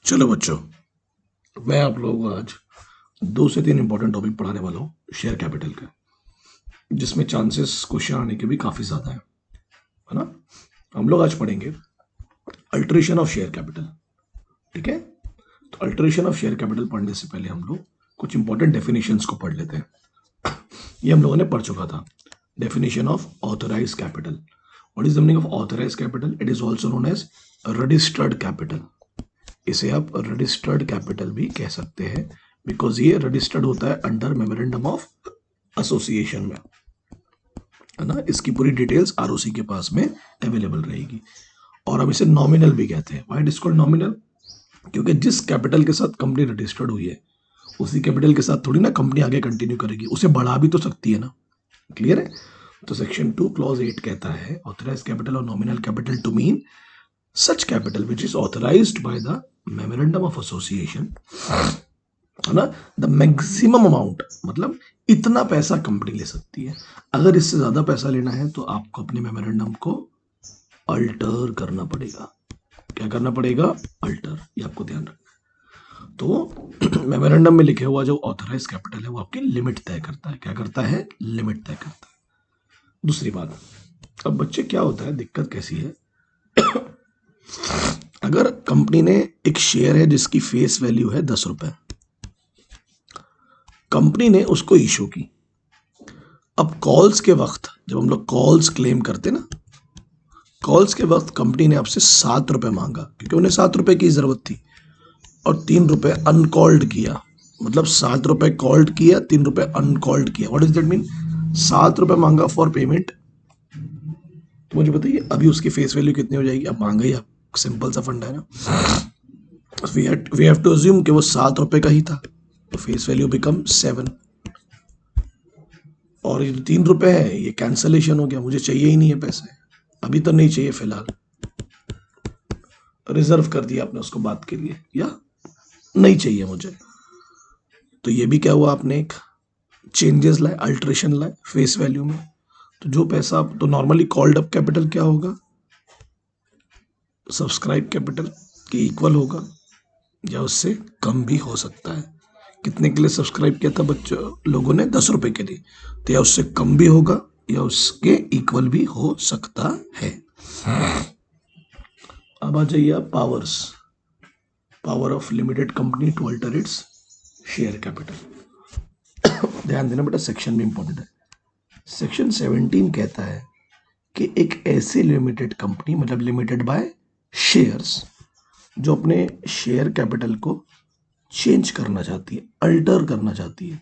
चलो बच्चों, मैं आप लोगों को आज 2 से 3 इंपॉर्टेंट टॉपिक पढ़ाने वाला हूँ शेयर कैपिटल का, जिसमें चांसेस क्वेश्चन आने के भी काफ़ी ज़्यादा है ना। हम लोग आज पढ़ेंगे अल्टरेशन ऑफ शेयर कैपिटल। ठीक है, तो अल्टरेशन ऑफ शेयर कैपिटल पढ़ने से पहले हम लोग कुछ इंपॉर्टेंट डेफिनेशंस को पढ़ लेते हैं। ये हम लोगों ने पढ़ चुका था। Definition of authorise capital. What is the meaning of authorise capital? It is also known as registered capital. इसे आप रजिस्टर्ड कैपिटल भी कह सकते हैं, बिकॉज ये रजिस्टर्ड होता है अंडर मेमोरेंडम ऑफ एसोसिएशन में, है ना। इसकी पूरी डिटेल्स आरओसी के पास में अवेलेबल रहेगी। और हम इसे नॉमिनल भी कहते हैं। Why it is called nominal? क्योंकि जिस कैपिटल के साथ कंपनी रजिस्टर्ड हुई है, उसी कैपिटल के साथ थोड़ी ना कंपनी आगे कंटिन्यू करेगी, उसे बढ़ा भी तो सकती है ना। क्लियर है? तो सेक्शन 2 क्लॉज 8 कहता है ऑथराइज कैपिटल और nominal capital to mean such capital which is authorised by the memorandum of association, है ना। द मैक्सिमम अमाउंट, मतलब इतना पैसा कंपनी ले सकती है। अगर इससे ज्यादा पैसा लेना है तो आपको अपने मेमोरेंडम को अल्टर करना पड़ेगा। क्या करना पड़ेगा? अल्टर। ये आपको ध्यान रखना। तो मेमोरेंडम में लिखे हुआ जो ऑथराइज कैपिटल है वो आपकी लिमिट तय करता है। क्या करता है? लिमिट तय करता है। दूसरी बात, अब बच्चे क्या होता है, दिक्कत कैसी है, अगर कंपनी ने एक शेयर है जिसकी फेस वैल्यू है 10 रुपए, कंपनी ने उसको इशू की। अब कॉल्स के वक्त जब हम लोग कॉल्स क्लेम करते ना, कॉल्स के वक्त कंपनी ने आपसे 7 रुपए मांगा क्योंकि उन्हें 7 रुपए की जरूरत थी, और 3 रुपए अनकॉल्ड किया। मतलब 7 रुपए कॉल्ड किया, 3 रुपए अनकॉल्ड किया। What is that mean? 7 रुपए मांगा फॉर पेमेंट। तो मुझे बताइए अभी उसकी फेस वैल्यू कितनी हो जाएगी? अब मांगा ही, आप सिंपल सा फंडा है ना। वी हैव टू अज्यूम कि वो 7 रुपए का ही था, तो फेस वैल्यू बिकम 7। और ये 3 रुपए है, ये कैंसलेशन हो गया, मुझे चाहिए ही नहीं है पैसे, अभी तो नहीं चाहिए फिलहाल, रिजर्व कर दिया आपने उसको बात के लिए, या नहीं चाहिए मुझे। तो ये भी क्या हुआ, आपने एक चेंजेस लाए, अल्ट्रेशन लाए फेस वैल्यू में। तो जो पैसा आप, तो नॉर्मली कॉल्ड अप कैपिटल क्या होगा? सब्सक्राइब कैपिटल के इक्वल होगा, या उससे कम भी हो सकता है। कितने के लिए सब्सक्राइब किया था बच्चों लोगों ने? 10 रुपए के लिए। तो या उससे कम भी होगा या उसके इक्वल भी हो सकता है। अब आ जाइए आप powers. Power of limited company to alter its share capital. ध्यान देना बेटा, सेक्शन भी इंपॉर्टेंट है। सेक्शन 17 कहता है कि एक ऐसी लिमिटेड कंपनी, मतलब लिमिटेड बाय शेयर्स, जो अपने शेयर कैपिटल को चेंज करना चाहती है, अल्टर करना चाहती है।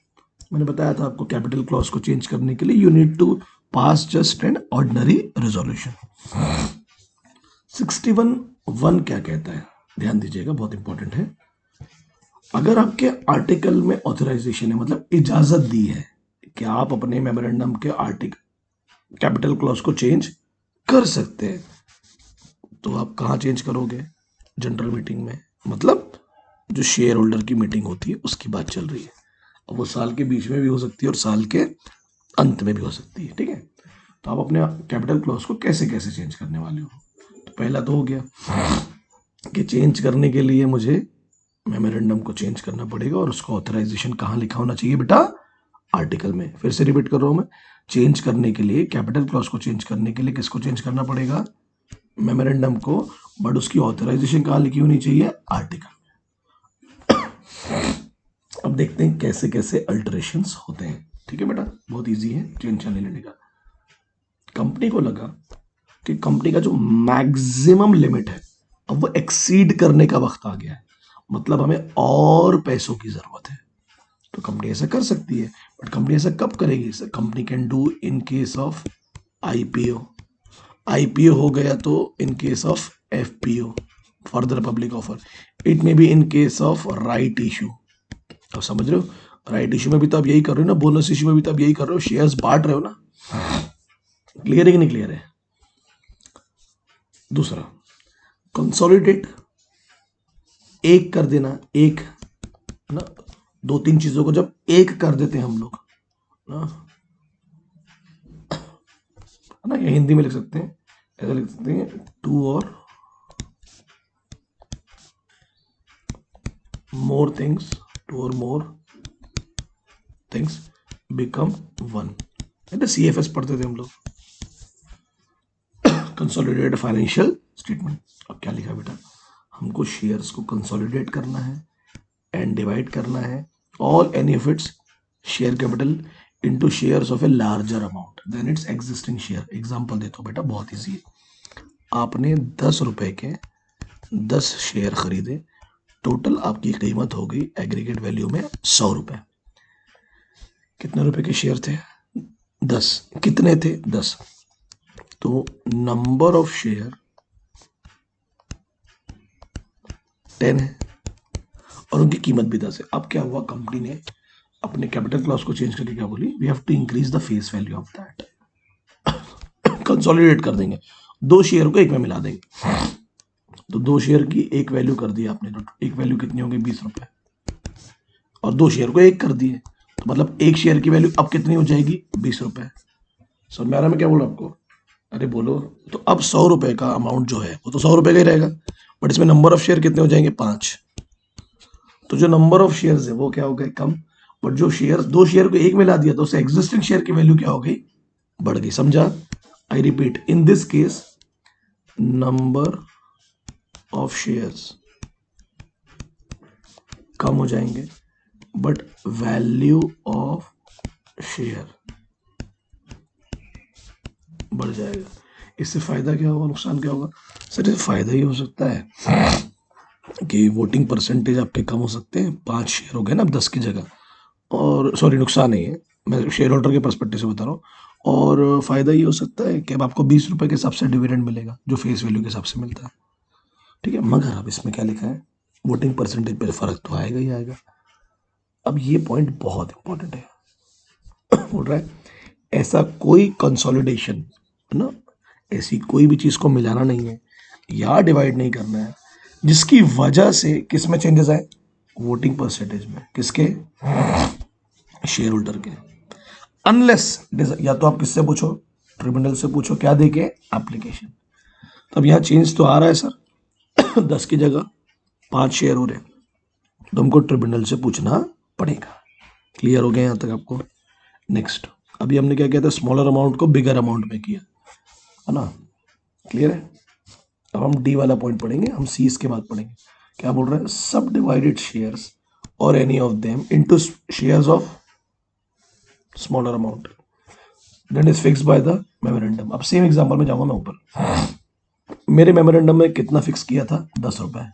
मैंने बताया था आपको, कैपिटल क्लॉज को चेंज करने के लिए you need to pass just an ordinary resolution. 61(1) क्या कहता है? ध्यान दीजिएगा, बहुत इंपॉर्टेंट है। अगर आपके आर्टिकल में ऑथराइजेशन है, मतलब इजाजत दी है कि आप अपने मेमोरेंडम के आर्टिकल कैपिटल क्लॉज को चेंज कर सकते हैं, तो आप कहाँ चेंज करोगे? जनरल मीटिंग में, मतलब जो शेयर होल्डर की मीटिंग होती है उसकी बात चल रही है। अब वो साल के बीच में भी हो सकती है और साल के अंत में भी हो सकती है। ठीक है, तो आप अपने कैपिटल क्लॉज को कैसे कैसे चेंज करने वाले हो? तो पहला तो हो गया कि चेंज करने के लिए मुझे मेमोरेंडम को चेंज करना पड़ेगा, और उसका ऑथराइजेशन कहाँ लिखा होना चाहिए बेटा? आर्टिकल में। फिर से रिपीट कर रहा हूं मैं, चेंज करने के लिए, कैपिटल क्लॉज को चेंज करने के लिए किसको चेंज करना पड़ेगा? मेमोरेंडम को। बट उसकी ऑथराइजेशन कहाँ लिखी होनी चाहिए? आर्टिकल। अब देखते हैं कैसे कैसे अल्टरेशंस होते हैं। ठीक है बेटा, बहुत इजी है, टेंशन नहीं लेने का। कंपनी को लगा कि कंपनी का जो मैक्सिमम लिमिट है, अब वो एक्सीड करने का वक्त आ गया है, मतलब हमें और पैसों की जरूरत है। तो कंपनी ऐसा कर सकती है, बट कंपनी ऐसा कब करेगी? Company can do in case of IPO. IPO हो गया तो in case of FPO, further public offer. It may be in case of right issue. अब समझ रहे हो, राइट इशू में भी तो आप यही कर रहे हो ना, बोनस इशू में भी तो आप यही कर रहे हो, शेयर्स बांट रहे हो ना। क्लियर है कि नहीं क्लियर है? दूसरा, कंसोलिडेट, एक कर देना, एक ना, 2-3 चीजों को जब एक कर देते हैं हम लोग ना, है ना, या हिंदी में लिख सकते हैं, ऐसा लिख सकते हैं, 2 और more things, two or more things become one. है ना, CFS पढ़ते थे हम लोग, कंसोलिडेटेड फाइनेंशियल स्टेटमेंट. अब क्या लिखा बेटा, हमको शेयर्स को कंसोलिडेट करना है एंड डिवाइड करना है all any of its share capital into shares of a larger amount than its existing share. Example देता हूँ बेटा, बहुत इजी है. आपने 10 रुपए के 10 शेयर खरीदे, टोटल आपकी कीमत हो गई एग्रीगेट वैल्यू में 100 रुपए. कितने रुपए के शेयर थे? 10. कितने थे? 10. तो नंबर ऑफ शेयर 10 है और उनकी कीमत भी 10 है. अब क्या हुआ, कंपनी ने अपने कैपिटल क्लॉज को चेंज करके क्या बोली, we have to increase the face value of that. Consolidate कर देंगे, 2 शेयर को एक में मिला देंगे. तो 2 शेयर की एक वैल्यू कर दी आपने, तो एक वैल्यू कितनी होगी, 20 रुपए, और 2 शेयर को एक कर दिए, तो मतलब एक शेयर की वैल्यू अब कितनी हो जाएगी, 20 रुपए. समझ में आ रहा है मैं क्या बोला आपको? अरे बोलो. तो अब 100 रुपए का अमाउंट जो है वो तो 100 रुपए का ही रहेगा, बट इसमें नंबर ऑफ शेयर कितने हो जाएंगे, 5. तो जो नंबर ऑफ शेयर्स है वो क्या हो गए, कम. बट जो शेयर 2 शेयर को एक में ला दिया तो उससे एग्जिस्टिंग शेयर की वैल्यू क्या हो गई, बढ़ गई. समझा? I repeat, in this case number of shares कम हो जाएंगे बट वैल्यू ऑफ शेयर बढ़ जाएगा. इससे फायदा क्या होगा, नुकसान क्या होगा? सर इससे फायदा ही हो सकता है कि वोटिंग परसेंटेज आपके कम हो सकते हैं. 5 शेयर हो गए ना अब 10 की जगह. और सॉरी, नुकसान नहीं है, मैं शेयर होल्डर के पर्सपेक्टिव से बता रहा हूँ. और फायदा ये हो सकता है कि अब आपको 20 रुपए के हिसाब से डिविडेंड मिलेगा जो फेस वैल्यू के हिसाब से मिलता है. ठीक है, मगर अब इसमें क्या लिखा है, वोटिंग परसेंटेज पे फर्क तो आएगा ही आएगा. अब ये पॉइंट बहुत इंपॉर्टेंट है. बोल रहा है ऐसा कोई कंसोलिडेशन है ना, ऐसी कोई भी चीज को मिलाना नहीं है या डिवाइड नहीं करना है जिसकी वजह से किस में चेंजेस आए, वोटिंग परसेंटेज में. किसके? शेयर होल्डर के. अनलेस, या तो आप किससे पूछो, ट्रिब्यूनल से पूछो, क्या देके, एप्लीकेशन. तो अब यहाँ चेंज तो आ रहा है सर, 10 की जगह 5 शेयर हो रहे हैं, तो हमको ट्रिब्यूनल से पूछना पड़ेगा. क्लियर हो गया यहाँ तक आपको? नेक्स्ट, अभी हमने क्या किया था, स्मॉलर अमाउंट को बिगर अमाउंट में किया, है ना? क्लियर है? अब हम डी वाला पॉइंट पढ़ेंगे, हम सी इसके बाद पढ़ेंगे. क्या बोल रहे हैं, सब डिवाइडेड शेयर्स और any of them into shares of smaller amount that is fixed by the memorandum. अब सेम एग्जांपल में जाऊंगा मैं ऊपर. मेरे मेमोरेंडम में कितना फिक्स किया था, 10 रुपए.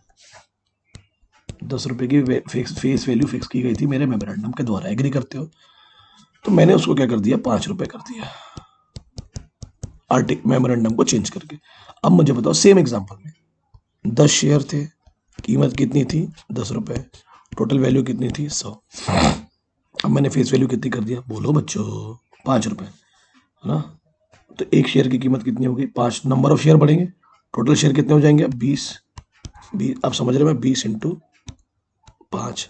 10 रुपए की फेस वैल्यू फिक्स की गई थी मेरे मेमोरेंडम के द्वारा. एग्री करते हो? तो मैंने उसको क्या कर दिया, 5 रुपए कर दिया आर्टिक मेमोरेंडम को चेंज करके. अब मुझे बताओ, सेम एग्जांपल में 10 शेयर थे, कीमत कितनी थी, 10 रुपए, टोटल वैल्यू कितनी थी, 100. अब मैंने फेस वैल्यू कितनी कर दिया, बोलो बच्चों, 5 रुपए, है ना? तो एक शेयर की कीमत कितनी होगी, 5. नंबर ऑफ शेयर बढ़ेंगे, टोटल शेयर कितने हो जाएंगे, 20. अब समझ रहे हैं, 20 इंटू 5,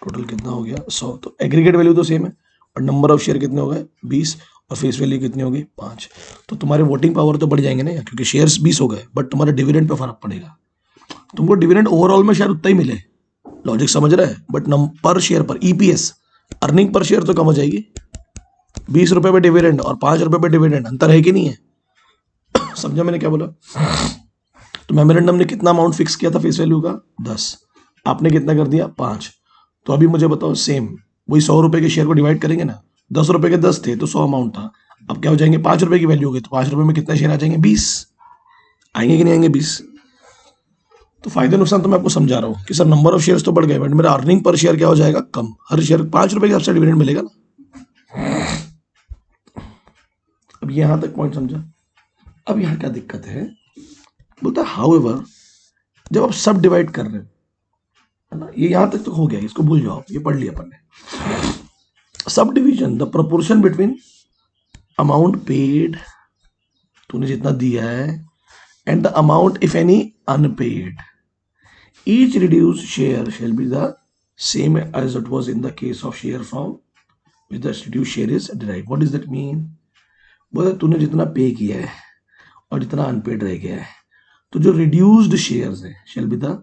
टोटल कितना हो गया, 100. तो एग्रीगेट वैल्यू तो सेम है और नंबर ऑफ शेयर कितने हो गए, 20, और फेस वैल्यू कितनी होगी, 5. तो तुम्हारे वोटिंग पावर तो बढ़ जाएंगे ना, क्योंकि शेयर्स 20 हो गए, बट तुम्हारे डिविडेंड पे फर्क पड़ेगा. तुमको डिविडेंड ओवरऑल में शायद उतना ही मिले, लॉजिक समझ रहा है, बट पर शेयर पर ईपीएस, अर्निंग पर शेयर तो कम हो जाएगी. 20 रुपए पे डिविडेंड और 5 रुपए पे डिविडेंड, अंतर है कि नहीं है? समझा मैंने क्या बोला? तो मेमोरेंडम ने कितना अमाउंट फिक्स किया था फेस वैल्यू का, 10. आपने कितना कर दिया, 5. तो अभी मुझे बताओ, सेम वही 100 रुपए के शेयर को डिवाइड करेंगे ना, 10 रुपए के 10 थे तो 100 अमाउंट था. अब क्या हो जाएंगे, 5 रुपए की वैल्यू हो गई, तो 5 रुपए में कितना शेयर आ जाएंगे, 20. आएंगे कि नहीं आएंगे, 20. तो फायदे नुकसान तो मैं आपको समझा रहा हूँ कि सर नंबर ऑफ शेयर्स तो बढ़ गए बट मेरा अर्निंग पर शेयर क्या हो जाएगा, कम. हर शेयर 5 रुपए के हिसाब से डिविडेंड मिलेगा ना. अब यहां तक पॉइंट समझा? अब यहां क्या दिक्कत है, बोलता है हाउएवर, जब आप सब डिवाइड कर रहे है ना, ये यहां तक तो हो गया, इसको भूल जाओ, ये पढ़ लिया अपन ने. Sub division, the proportion between amount paid, तूने जितना दिया है, and the amount if any unpaid, each reduced share shall be the same as it was in the case of share from which the reduced share is derived. What does that mean? बोला तूने जितना पे किया है और जितना unpaid रह गया है, तो जो रिड्यूस्ड शेयर्स है shall be the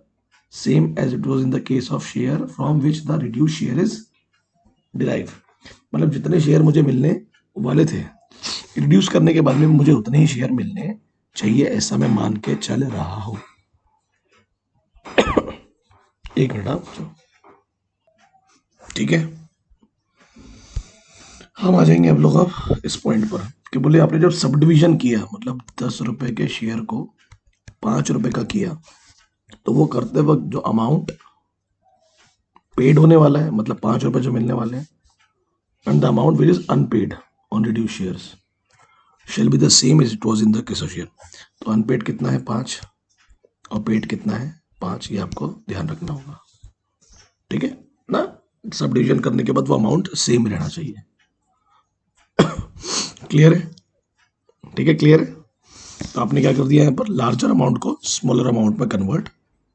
same as it was in the case of share from which the reduce share is derive. मतलब जितने शेयर मुझे मिलने वाले थे, रिड्यूस करने के बाद में मुझे उतने ही शेयर मिलने चाहिए, ऐसा मैं मान के चल रहा हूं। एक मिनट आप, ठीक है। हम आ जाएंगे अब लोग अब इस पॉइंट पर कि बोले आपने जब सब डिवीजन किया, मतलब 10 रुपए के शेयर को 5 रुपए का किया, तो वो करते वक्त जो अमाउंट पेड होने वाला है, मतलब 5 रुपए जो मिलने वाले हैं, and the amount which is unpaid on reduce shares shall be the same as it was in the case of share. तो अनपेड कितना है 5 और पेड कितना है 5, ये आपको ध्यान रखना होगा, ठीक है ना। सब डिवीजन करने के बाद वो अमाउंट सेम रहना चाहिए। क्लियर है, ठीक है, क्लियर है। तो आपने क्या कर दिया यहाँ पर, लार्जर अमाउंट को स्मॉलर अमाउंट में कन्वर्ट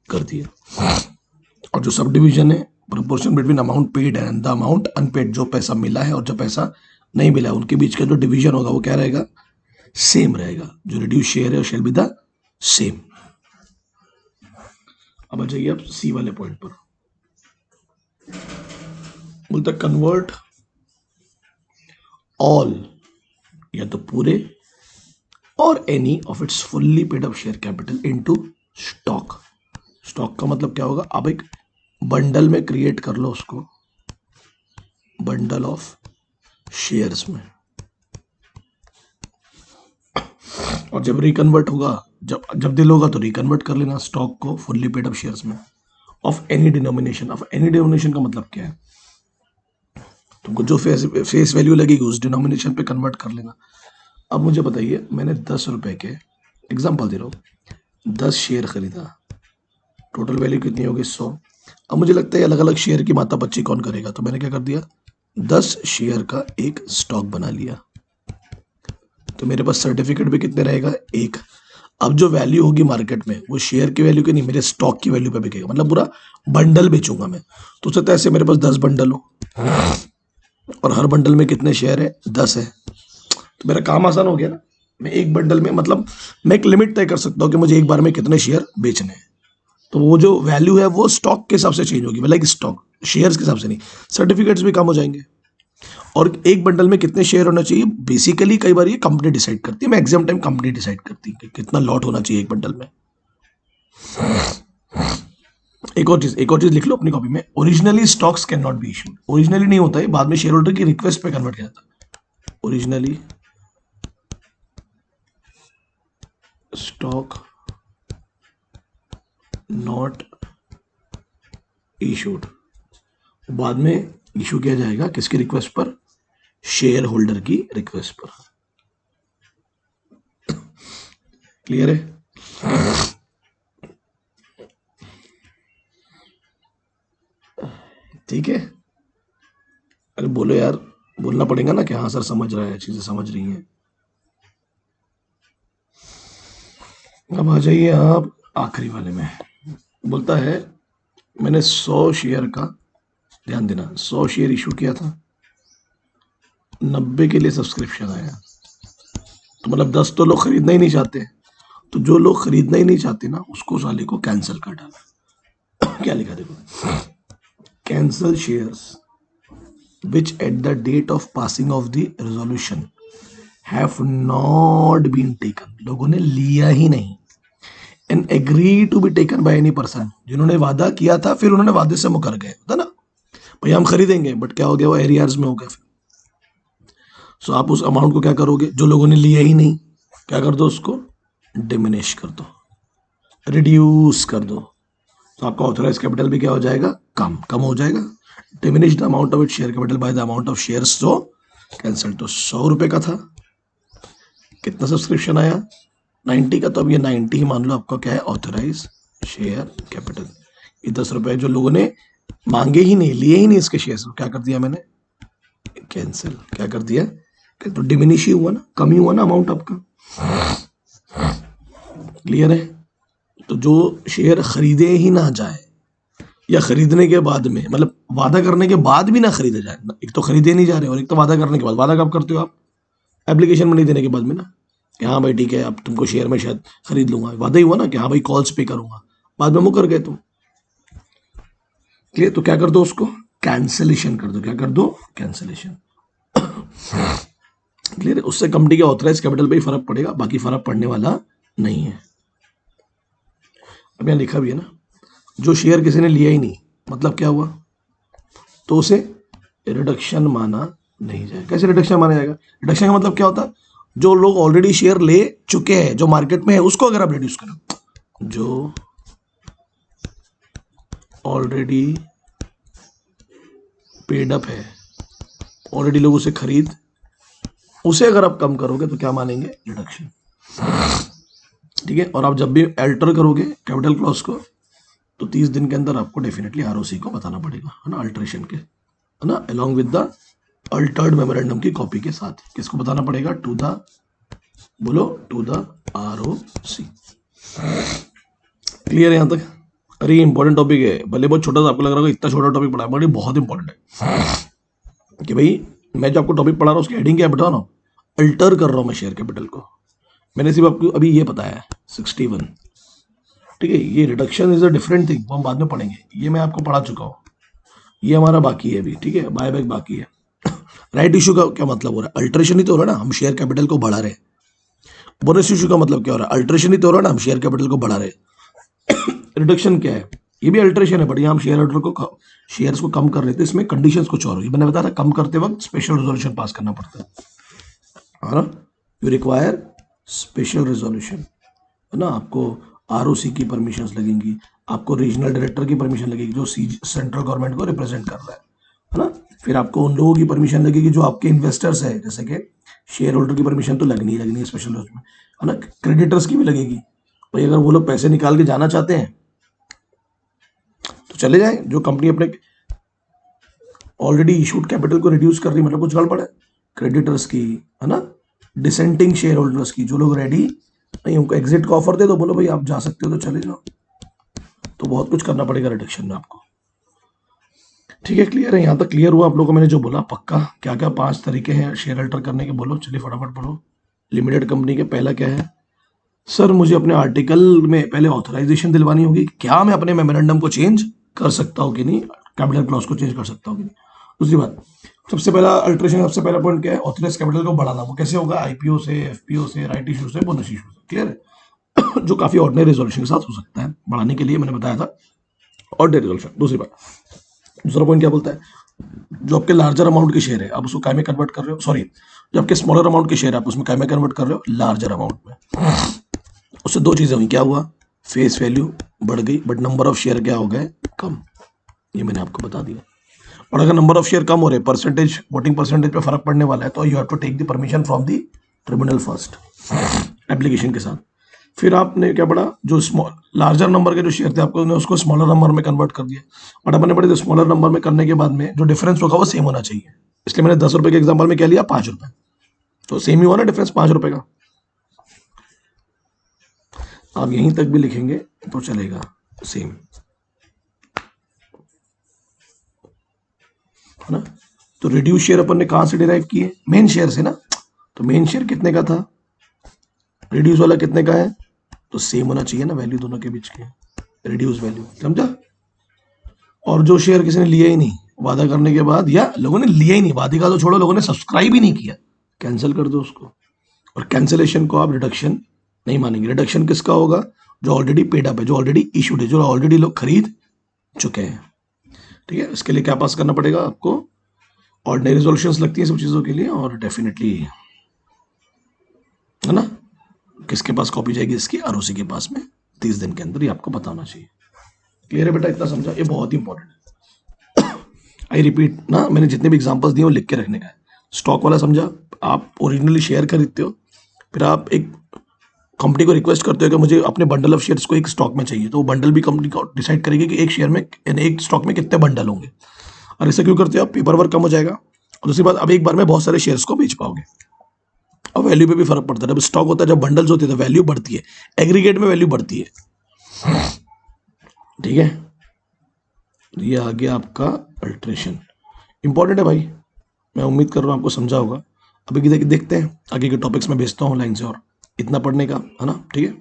कर दिया। और जो सब डिवीजन है, proportion between amount paid and the amount unpaid, जो पैसा मिला है और जो पैसा नहीं मिला है, उनके बीच का जो डिवीजन होगा वो क्या रहेगा, सेम रहेगा। जो रिड्यूस शेयर है शेल बी द सेम। अब आ जाइए आप सी वाले पॉइंट पर। बोलता कन्वर्ट ऑल, या तो पूरे, और any of it's fully paid up share capital into stock. Stock का मतलब क्या होगा, आप एक बंडल में क्रिएट कर लो उसको, बंडल ऑफ शेयर्स में, और जब रिकन्वर्ट होगा, जब दिल होगा तो रिकन्वर्ट कर लेना स्टॉक को फुल्ली पेड अप शेयर्स में, of any denomination. Of any denomination का मतलब क्या है, तुमको जो फेस वैल्यू लगेगी उस डिनोमिनेशन पे कन्वर्ट कर लेना। अब मुझे बताइए, मैंने 10 रुपए के, एग्जाम्पल दे रहा हूँ, 10 शेयर खरीदा, टोटल वैल्यू कितनी होगी 100। अब मुझे लगता है अलग अलग शेयर की मातापच्ची कौन करेगा, तो मैंने क्या कर दिया, 10 शेयर का एक स्टॉक बना लिया। तो मेरे पास सर्टिफिकेट भी कितने रहेगा, एक। अब जो वैल्यू होगी मार्केट में वो शेयर की वैल्यू की नहीं, मेरे स्टॉक की वैल्यू पे बिकेगा, मतलब पूरा बंडल बेचूंगा मैं। तो सकता है ऐसे मेरे पास 10 बंडल हो और हर बंडल में कितने शेयर है, 10 है। तो मेरा काम आसान हो गया ना, मैं एक बंडल में, मतलब मैं एक लिमिट तय कर सकता हूँ कि मुझे एक बार में कितने शेयर बेचने हैं। तो वो जो वैल्यू है वो स्टॉक के हिसाब से चेंज होगी, लाइक स्टॉक, शेयर्स के हिसाब से नहीं। सर्टिफिकेट्स भी कम हो जाएंगे। और एक बंडल में कितने शेयर होना चाहिए, बेसिकली कई बार ये कंपनी डिसाइड करती है, मैक्सिमम टाइम कंपनी डिसाइड करती है कि कितना लॉट होना चाहिए एक बंडल में। एक और चीज लिख लो अपनी कॉपी में, originally stocks can not be issued. Originally नहीं होता है, बाद में शेयर होल्डर की रिक्वेस्ट पे कन्वर्ट किया जाता है। ओरिजिनली स्टॉक नॉट इशूड, बाद में इशू किया जाएगा किसकी रिक्वेस्ट पर, शेयर होल्डर की रिक्वेस्ट पर। क्लियर है, ठीक है। अरे बोलो यार, बोलना पड़ेगा ना कि हाँ सर समझ रहा है, चीजें समझ रही हैं। अब आ जाइए आप आखिरी वाले में। बोलता है मैंने 100 शेयर का, ध्यान देना, 100 शेयर इशू किया था, 90 के लिए सब्सक्रिप्शन आया। तो मतलब 10 तो लोग खरीदना ही नहीं चाहते, तो जो लोग खरीदना ही नहीं चाहते ना, उसको साले को कैंसिल कर डाला। क्या लिखा देखो, cancel shares which at the date of passing of the resolution have not been taken, लोगों ने लिया ही नहीं, and agree to be taken by any person, जिन्होंने वादा किया था फिर उन्होंने वादे से मुकर गए, होता ना भैया हम खरीदेंगे, बट क्या हो गया, वो एरियर्स में हो गया। फिर सो आप उस अमाउंट को क्या करोगे, जो लोगों ने लिया ही नहीं, क्या कर दो, उसको डिमिनिश कर दो, रिड्यूस कर दो। तो आपका ऑथराइज कैपिटल भी क्या हो जाएगा, कम हो जाएगा। Diminish the amount of it share capital by the amount of shares जो कैंसिल। तो 100 रुपए का था, कितना सब्सक्रिप्शन आया, 90 का। तो अब ये 90 ही मान लो आपका क्या है, ऑथराइज शेयर कैपिटल। ये 10 रुपए जो लोगों ने मांगे ही नहीं, लिए ही नहीं इसके शेयर्स, क्या कर दिया मैंने, कैंसिल। क्या कर दिया, तो डिमिनिश ही हुआ ना, कम ही हुआ ना अमाउंट आपका। क्लियर है। तो जो शेयर खरीदे ही ना जाए, या खरीदने के बाद में, मतलब वादा करने के बाद भी ना खरीदे जाए, एक तो खरीदे नहीं जा रहे और एक तो वादा करने के बाद। वादा कब करते हो आप, एप्लीकेशन में नहीं देने के बाद में ना, कि हाँ भाई ठीक है अब तुमको शेयर में शायद खरीद लूंगा, वादा ही हुआ ना कि हाँ भाई कॉल्स पे करूंगा, बाद में मुकर गए तुम। क्लियर? तो क्या कर दो, उसको कैंसिलेशन कर दो। क्या कर दो? कैंसिलेशन। क्लियर है? उससे कंपनी के ऑथराइज कैपिटल पे ही फर्क पड़ेगा, बाकी फर्क पड़ने वाला नहीं है। अब यहाँ लिखा भी है ना, जो शेयर किसी ने लिया ही नहीं, मतलब क्या हुआ, तो उसे रिडक्शन माना नहीं जाएगा। कैसे रिडक्शन माना जाएगा? रिडक्शन का मतलब क्या होता है, जो लोग ऑलरेडी शेयर ले चुके हैं, जो मार्केट में है, उसको अगर आप रिड्यूस करो, जो ऑलरेडी पेड अप है, ऑलरेडी लोग उसे खरीद, उसे अगर आप कम करोगे तो क्या मानेंगे? रिडक्शन। ठीक है? और आप जब भी अल्टर करोगे कैपिटल क्लॉज को, तो 30 दिन के अंदर आपको डेफिनेटली आरओसी को बताना पड़ेगा, है ना, अल्ट्रेशन के, है ना, along with the Altered memorandum की कॉपी के साथ। किसको बताना पड़ेगा? टू द, बोलो, टू द आरओसी। क्लियर है यहां तक? अरे इंपॉर्टेंट टॉपिक है, भले बहुत छोटा सा आपको लग रहा होगा, इतना छोटा टॉपिक पढ़ा है, बट ये बहुत इंपॉर्टेंट है कि भाई मैं जो आपको टॉपिक पढ़ा रहा हूँ उसकी हेडिंग क्या है बताओ ना, अल्टर कर रहा हूँ मैं शेयर कैपिटल को। मैंने सिर्फ आपको अभी ये बताया है 61। ठीक है? ये reduction is a different thing, वो हम बाद में पढ़ेंगे, ये मैं आपको पढ़ा चुका हूँ, ये हमारा बाकी है अभी। ठीक है? बाय बैक बाकी है। राइट इशू का क्या मतलब हो रहा है? अल्ट्रेशन ही तो हो रहा है ना, हम शेयर कैपिटल को बढ़ा रहे हैं। बोनस इशू का मतलब क्या हो रहा है? अल्ट्रेशन ही तो हो रहा है ना, हम शेयर कैपिटल को बढ़ा रहे हैं। रिडक्शन क्या है? ये भी अल्ट्रेशन है, बट यहाँ हम शेयर होल्डर को, शेयर्स को कम कर रहे थे, इसमें कंडीशंस कुछ और हुई। मैंने बताया था कम करते वक्त स्पेशल रेजोल्यूशन पास करना पड़ता है ना, यू रिक्वायर स्पेशल रेजोल्यूशन, है ना। आपको आरओसी की परमिशंस लगेंगी, आपको रीजनल डायरेक्टर की परमिशन लगेगी जो सेंट्रल गवर्नमेंट को रिप्रेजेंट कर रहा है ना। फिर आपको उन लोगों की परमिशन लगेगी जो आपके इन्वेस्टर्स है, जैसे कि शेयर होल्डर की परमिशन तो लगनी ही लगनी है स्पेशल में, है ना। क्रेडिटर्स की भी लगेगी, भाई अगर वो लोग पैसे निकाल के जाना चाहते हैं तो चले जाएं। जो कंपनी अपने ऑलरेडी इशूड कैपिटल को रिड्यूस कर रही, मतलब कुछ गड़बड़ है। क्रेडिटर्स की, है ना, डिसेंटिंग शेयर होल्डर्स की, जो लोग रेडी नहीं, उनको एग्जिट का ऑफर दे दो, बोलो भाई आप जा सकते हो तो चले जाओ। तो बहुत कुछ करना पड़ेगा रिडक्शन में आपको। ठीक है? क्लियर है? यहाँ तक क्लियर हुआ आप लोगों को मैंने जो बोला? पक्का? क्या क्या 5 तरीके हैं शेयर अल्टर करने के, बोलो, चलिए फटाफट पढ़ो। लिमिटेड कंपनी के पहला क्या है? सर मुझे अपने आर्टिकल में पहले ऑथराइजेशन दिलवानी होगी, क्या मैं अपने मेमोरेंडम को चेंज कर सकता हूँ कि नहीं, कैपिटल क्लॉज को चेंज कर सकता हूँ कि नहीं। दूसरी बात, सबसे पहला अल्ट्रेशन, सबसे पहला पॉइंट क्या है? ऑथराइज कैपिटल को बढ़ाना। वो कैसे होगा? आईपीओ से, एफपीओ से, राइट इशू से, बोनस इशू से। क्लियर है? जो काफी ऑर्डिनरी रेजोल्यूशन के साथ हो सकता है, बढ़ाने के लिए मैंने बताया था ऑर्डिनरी रेजोल्यूशन। दूसरी बात, दूसरा पॉइंट क्या बोलता है? जो आपके लार्जर अमाउंट के शेयर है, आप उसको काय में कन्वर्ट कर रहे हो, सॉरी, जो आपके स्मॉलर अमाउंट के शेयर है आप उसमें काय में कन्वर्ट कर रहे हो? लार्जर अमाउंट में। उससे दो चीजें हुई, क्या हुआ? फेस वैल्यू बढ़ गई, बट नंबर ऑफ शेयर क्या हो गए? कम। ये मैंने आपको बता दिया। और अगर नंबर ऑफ शेयर कम हो रहे, परसेंटेज, वोटिंग परसेंटेज पे फर्क पड़ने वाला है, तो you have to take the permission from the tribunal first, application के साथ। फिर आपने क्या पढ़ा? जो स्मॉल लार्जर नंबर के जो शेयर थे आपको उसको स्मॉलर नंबर में कन्वर्ट कर दिया, बट अपने पढ़े स्मॉलर नंबर में करने के बाद में जो डिफरेंस होगा वो सेम होना चाहिए। इसलिए मैंने 10 रुपए के एग्जाम्पल में क्या लिया? 5 रुपए, तो सेम ही हुआ ना डिफरेंस, 5 रुपए का। आप यहीं तक भी लिखेंगे तो चलेगा, सेम, है ना। तो रिड्यूस शेयर अपन ने कहां से डिराइव किए? मेन शेयर से ना। तो मेन शेयर कितने का था, रिड्यूस वाला कितने का है, तो सेम होना चाहिए ना वैल्यू दोनों के बीच की, रिड्यूस वैल्यू, समझा। और जो शेयर किसी ने लिया ही नहीं वादा करने के बाद, या लोगों ने लिया ही नहीं, वादे का तो छोड़ो, लोगों ने सब्सक्राइब ही नहीं किया, कैंसिल कर दो उसको। और कैंसिलेशन को आप रिडक्शन नहीं मानेंगे। रिडक्शन किसका होगा? जो ऑलरेडी पेड अप है, जो ऑलरेडी इशूड है, जो ऑलरेडी लोग खरीद चुके हैं। ठीक है? इसके लिए क्या पास करना पड़ेगा आपको? ऑर्डिनरी रेजोल्यूशंस लगती हैं सब चीज़ों के लिए, और डेफिनेटली, है ना, किसके पास कॉपी जाएगी इसकी? आरओसी के पास में 30 दिन के अंदर, ये आपको बताना चाहिए। क्लियर है बेटा? इतना समझा? ये बहुत ही इंपॉर्टेंट है। आई रिपीट ना, मैंने जितने भी एग्जांपल्स दिए वो लिख के रखने का है। स्टॉक वाला समझा? आप ओरिजिनली शेयर खरीदते हो, फिर आप एक कंपनी को रिक्वेस्ट करते हो कि मुझे अपने बंडल ऑफ शेयर्स को एक स्टॉक में चाहिए, तो वो बंडल भी कंपनी को डिसाइड करेगी कि एक शेयर में, एक स्टॉक में कितने बंडल होंगे। और ऐसा क्यों करते हो आप? पेपर वर्क कम हो जाएगा, और दूसरी बात, अब एक बार में बहुत सारे शेयर्स को बेच पाओगे, और वैल्यू पे भी फर्क पड़ता है। जब स्टॉक होता है, जब बंडल्स होते हैं, तो वैल्यू बढ़ती है, एग्रीगेट में वैल्यू बढ़ती है। ठीक है? ये आ गया आपका अल्ट्रेशन, इंपॉर्टेंट है भाई। मैं उम्मीद कर रहा हूँ आपको समझा होगा। अभी देखते हैं आगे के टॉपिक्स में भेजता हूँ लाइन से, और इतना पढ़ने का, है ना। ठीक है?